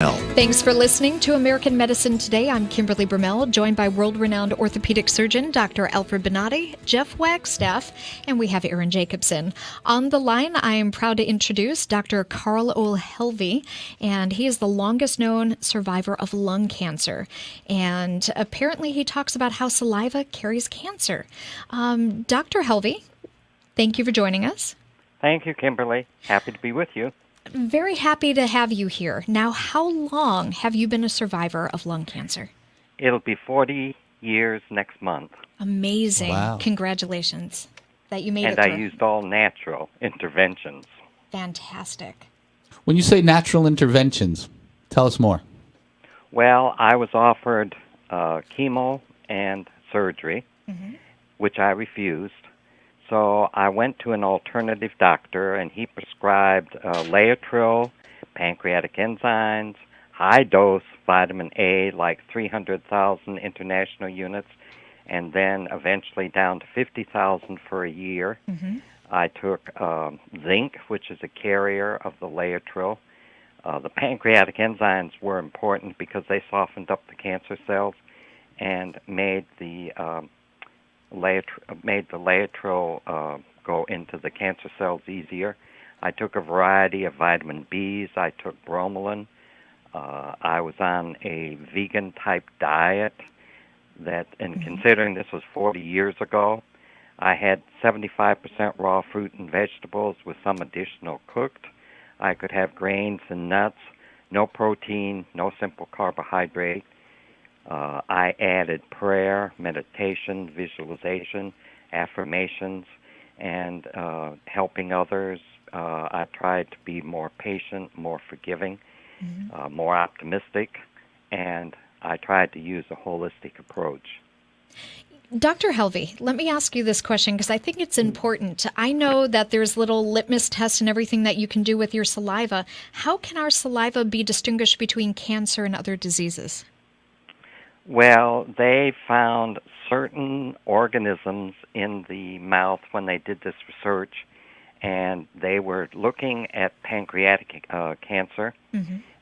Thanks for listening to American Medicine Today. I'm Kimberly Brummel, joined by world-renowned orthopedic surgeon Dr. Alfred Bonatti, Jeff Wagstaff, and we have Aaron Jacobson. On the line, I am proud to introduce Dr. Carl O'Helvey, and he is the longest-known survivor of lung cancer. And apparently he talks about how saliva carries cancer. Dr. Helvey, thank you for joining us. Thank you, Kimberly. Happy to be with you. Very happy to have you here. Now, how long have you been a survivor of lung cancer? It'll be 40 years next month. Amazing. Wow. Congratulations that you made And it I through. used all natural interventions. Fantastic. When you say natural interventions, tell us more. Well, I was offered chemo and surgery, which I refused. So I went to an alternative doctor, and he prescribed Laetrile, pancreatic enzymes, high-dose vitamin A, like 300,000 international units, and then eventually down to 50,000 for a year. I took zinc, which is a carrier of the Laetrile. The pancreatic enzymes were important because they softened up the cancer cells and made the Laetrile go into the cancer cells easier. I took a variety of vitamin Bs. I took bromelain. I was on a vegan-type diet and considering this was 40 years ago, I had 75% raw fruit and vegetables with some additional cooked. I could have grains and nuts, no protein, no simple carbohydrate. I added prayer, meditation, visualization, affirmations, and helping others. I tried to be more patient, more forgiving, more optimistic, and I tried to use a holistic approach. Dr. Helvey, let me ask you this question because I think it's important. I know that there's little litmus tests and everything that you can do with your saliva. How can our saliva be distinguished between cancer and other diseases? Well, they found certain organisms in the mouth when they did this research, and they were looking at pancreatic cancer,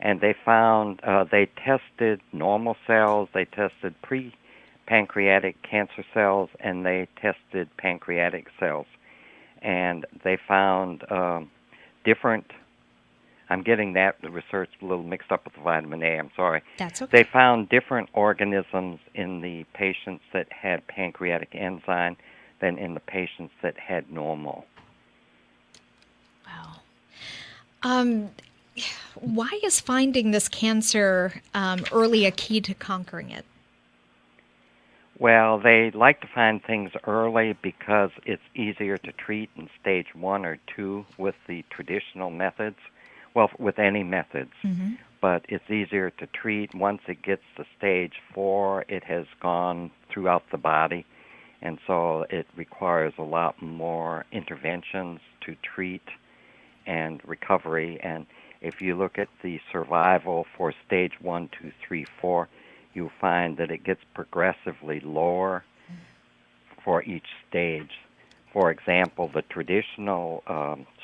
and they found they tested normal cells, they tested pre-pancreatic cancer cells, and they tested pancreatic cells, and they found different. I'm getting the research a little mixed up with the vitamin A. I'm sorry. That's okay. They found different organisms in the patients that had pancreatic enzyme than in the patients that had normal. Wow. Why is finding this cancer early a key to conquering it? Well, they like to find things early because it's easier to treat in stage 1 or 2 with the traditional methods. Well, with any methods, but it's easier to treat. Once it gets to stage 4, it has gone throughout the body, and so it requires a lot more interventions to treat and recovery. And if you look at the survival for stage 1, 2, 3, 4, you'll find that it gets progressively lower for each stage. For example, the traditional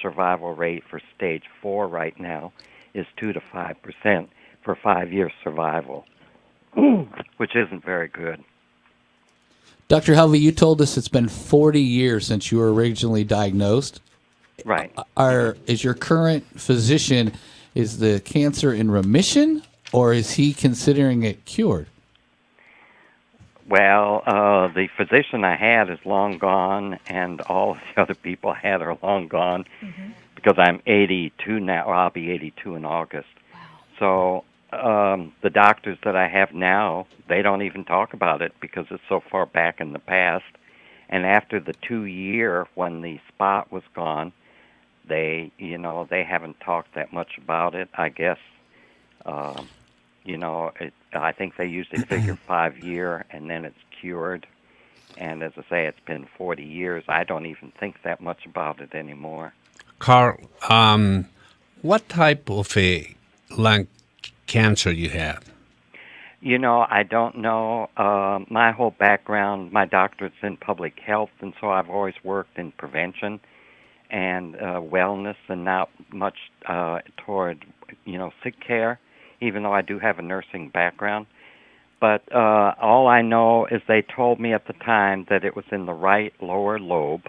survival rate for stage 4 right now is 2 to 5% for 5-year survival, which isn't very good. Dr. Helvey, you told us it's been 40 years since you were originally diagnosed. Right. Is your current physician, is the cancer in remission, or is he considering it cured? Well, the physician I had is long gone, and all the other people I had are long gone because I'm 82 now, or I'll be 82 in August. Wow. So the doctors that I have now, they don't even talk about it because it's so far back in the past. And after the 2-year, when the spot was gone, they haven't talked that much about it, I guess. I think they usually figure 5-year, and then it's cured. And as I say, it's been 40 years. I don't even think that much about it anymore. Carl, what type of a lung cancer you have? I don't know. My whole background, my doctorate's in public health, and so I've always worked in prevention and wellness and not much toward, sick care. even though I do have a nursing background. But all I know is they told me at the time that it was in the right lower lobe,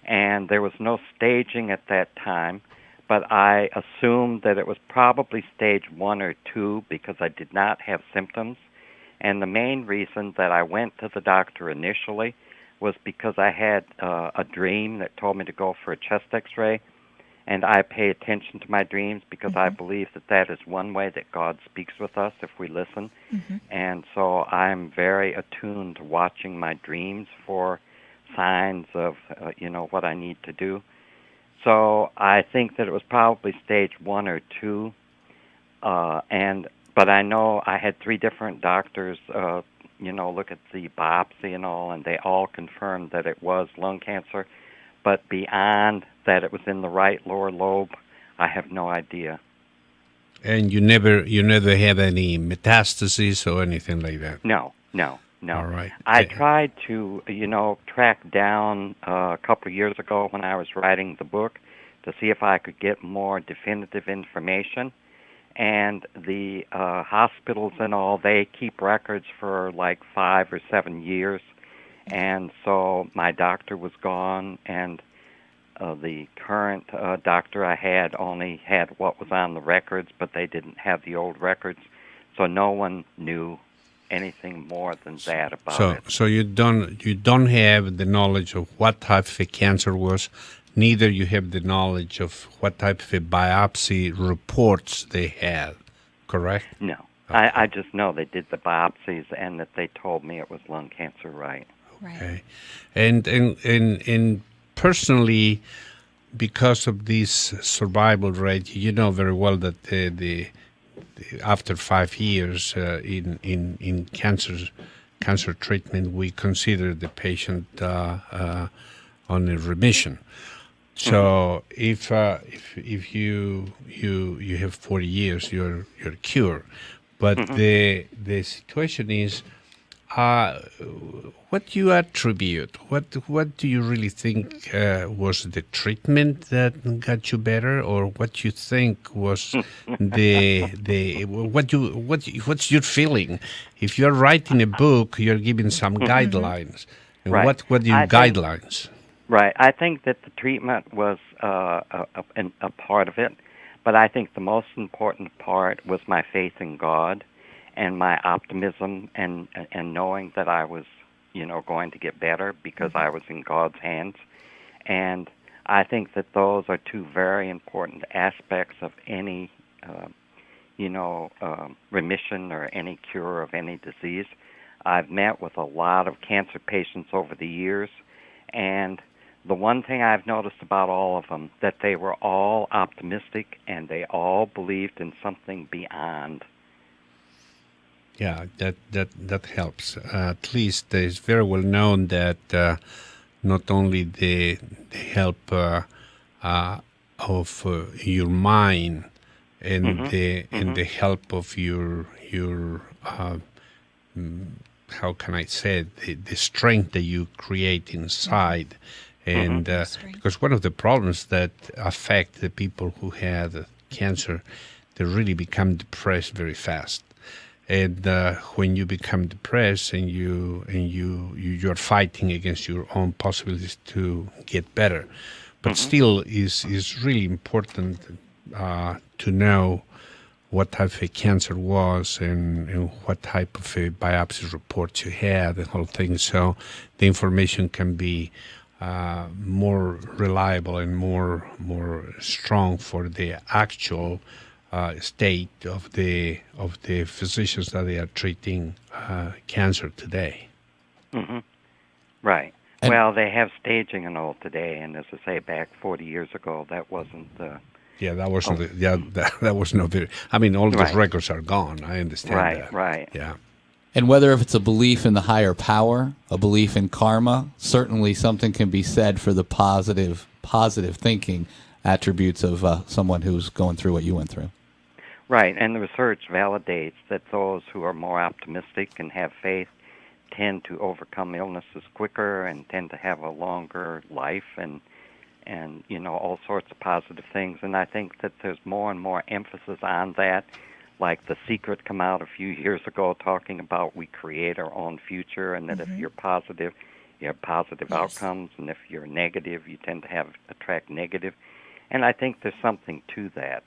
and there was no staging at that time, but I assumed that it was probably stage 1 or 2 because I did not have symptoms. And the main reason that I went to the doctor initially was because I had a dream that told me to go for a chest x-ray, and I pay attention to my dreams because I believe that that is one way that God speaks with us if we listen. And so I'm very attuned to watching my dreams for signs of, what I need to do. So I think that it was probably stage 1 or 2, but I know I had 3 different doctors, look at the biopsy and all, and they all confirmed that it was lung cancer. But beyond that, it was in the right lower lobe, I have no idea. And you never have any metastases or anything like that? No. All right. I tried to, track down a couple of years ago when I was writing the book to see if I could get more definitive information. And the hospitals and all, they keep records for like 5 or 7 years. And so my doctor was gone, and the current doctor I had only had what was on the records, but they didn't have the old records. So no one knew anything more than that about it. So you don't have the knowledge of what type of cancer was, neither you have the knowledge of what type of biopsy reports they had, correct? No. Okay. I just know they did the biopsies and that they told me it was lung cancer, right. Okay. And personally, because of this survival rate, you know very well that the after 5 years in cancer treatment, we consider the patient on a remission. So if you have 40 years, you're cured. But the situation is, what do you attribute? What do you really think was the treatment that got you better, or what you think was what's your feeling? If you're writing a book, you're giving some guidelines. And right. what are your guidelines? Right. I think that the treatment was a part of it, but I think the most important part was my faith in God and my optimism and knowing that I was, going to get better because I was in God's hands. And I think that those are 2 very important aspects of any, remission or any cure of any disease. I've met with a lot of cancer patients over the years, and the one thing I've noticed about all of them, that they were all optimistic and they all believed in something beyond. Yeah, that helps. At least it's very well known that not only the help of your mind and the help of your how can I say it, the strength that you create inside. And because one of the problems that affect the people who had cancer, they really become depressed very fast. And when you become depressed and you're fighting against your own possibilities to get better, but still is really important to know what type of cancer was and what type of biopsy reports you had, the whole thing. So the information can be more reliable and more strong for the actual state of the physicians that they are treating cancer today. Right. Well, they have staging and all today, and as I say, back 40 years ago, that wasn't. That wasn't. That was no very. I mean, all those records are gone. I understand that. Right. Yeah. And whether if it's a belief in the higher power, a belief in karma, certainly something can be said for the positive thinking attributes of someone who's going through what you went through. Right, and the research validates that those who are more optimistic and have faith tend to overcome illnesses quicker and tend to have a longer life and all sorts of positive things. And I think that there's more and more emphasis on that. like The Secret come out a few years ago talking about we create our own future, and that if you're positive, you have positive outcomes, and if you're negative, you tend to attract negative. And I think there's something to that.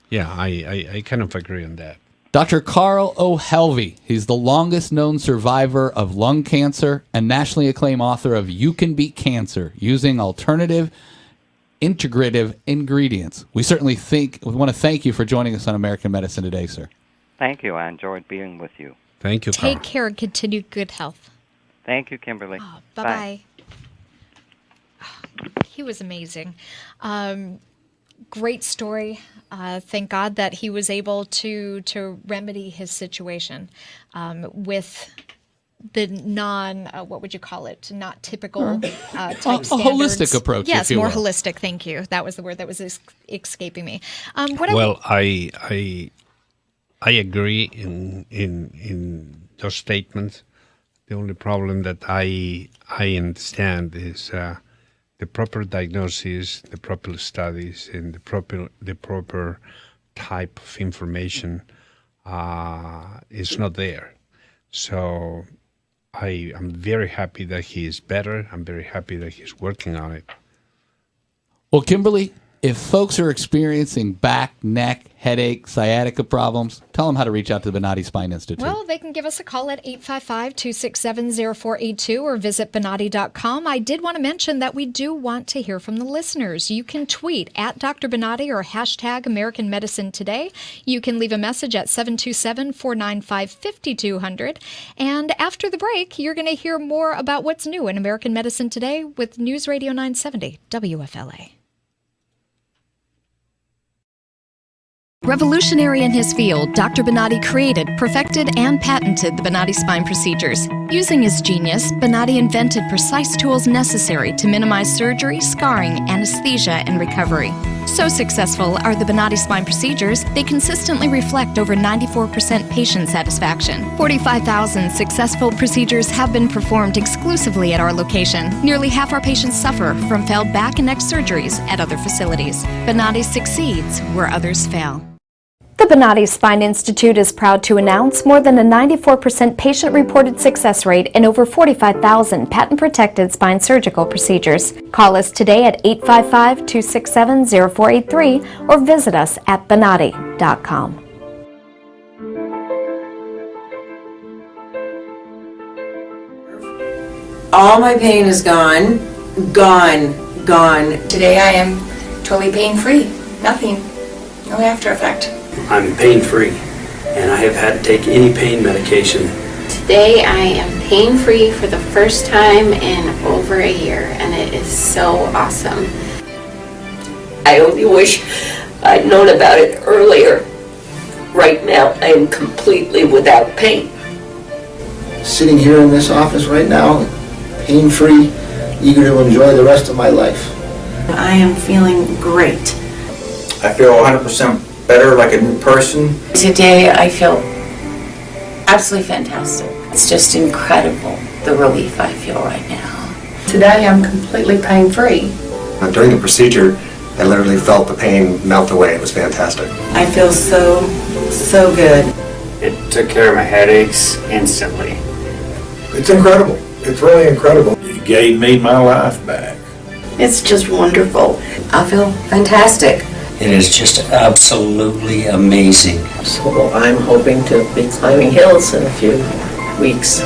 Yeah, I kind of agree on that. Dr. Carl O. Helvey, he's the longest known survivor of lung cancer and nationally acclaimed author of You Can Beat Cancer, Using Alternative Integrative Ingredients. We want to thank you for joining us on American Medicine Today, sir. Thank you. I enjoyed being with you. Thank you, Carl. Take care and continued good health. Thank you, Kimberly. Oh, bye-bye. He was amazing. Great story. Thank God that he was able to remedy his situation with the what would you call it? Not typical type standards. A holistic approach, Yes, if you more will. holistic. Thank you. That was the word that was escaping me. I agree in those statements. The only problem that I understand is the proper diagnosis, the proper studies, and the proper type of information is not there. So I am very happy that he is better. I'm very happy that he's working on it. Well, Kimberly, if folks are experiencing back, neck, headache, sciatica problems, tell them how to reach out to the Bonati Spine Institute. Well, they can give us a call at 855-267-0482 or visit Bonati.com. I did want to mention that we do want to hear from the listeners. You can tweet at Dr. Bonati or hashtag American Medicine Today. You can leave a message at 727-495-5200. And after the break, you're going to hear more about what's new in American Medicine Today with News Radio 970 WFLA. Revolutionary in his field, Dr. Bonati created, perfected, and patented the Bonati spine procedures. Using his genius, Bonati invented precise tools necessary to minimize surgery, scarring, anesthesia, and recovery. So successful are the Bonati spine procedures, they consistently reflect over 94% patient satisfaction. 45,000 successful procedures have been performed exclusively at our location. Nearly half our patients suffer from failed back and neck surgeries at other facilities. Bonati succeeds where others fail. The Bonati Spine Institute is proud to announce more than a 94% patient-reported success rate in over 45,000 patent-protected spine surgical procedures. Call us today at 855-267-0483 or visit us at Bonati.com. All my pain is gone. Today I am totally pain-free. Nothing. No after effect. I'm pain-free, and I have had to take any pain medication. Today I am pain-free for the first time in over a year, and it is so awesome. I only wish I'd known about it earlier. Right now, I am completely without pain. Sitting here in this office right now, pain-free, eager to enjoy the rest of my life. I am feeling great. I feel 100% better, like a new person. Today I feel absolutely fantastic. It's just incredible, the relief I feel right now. Today I'm completely pain-free. During the procedure, I literally felt the pain melt away. It was fantastic. I feel so good. It took care of my headaches instantly. It's incredible. It's really incredible. It gave me my life back. It's just wonderful. I feel fantastic. It is just absolutely amazing. So I'm hoping to be climbing hills in a few weeks.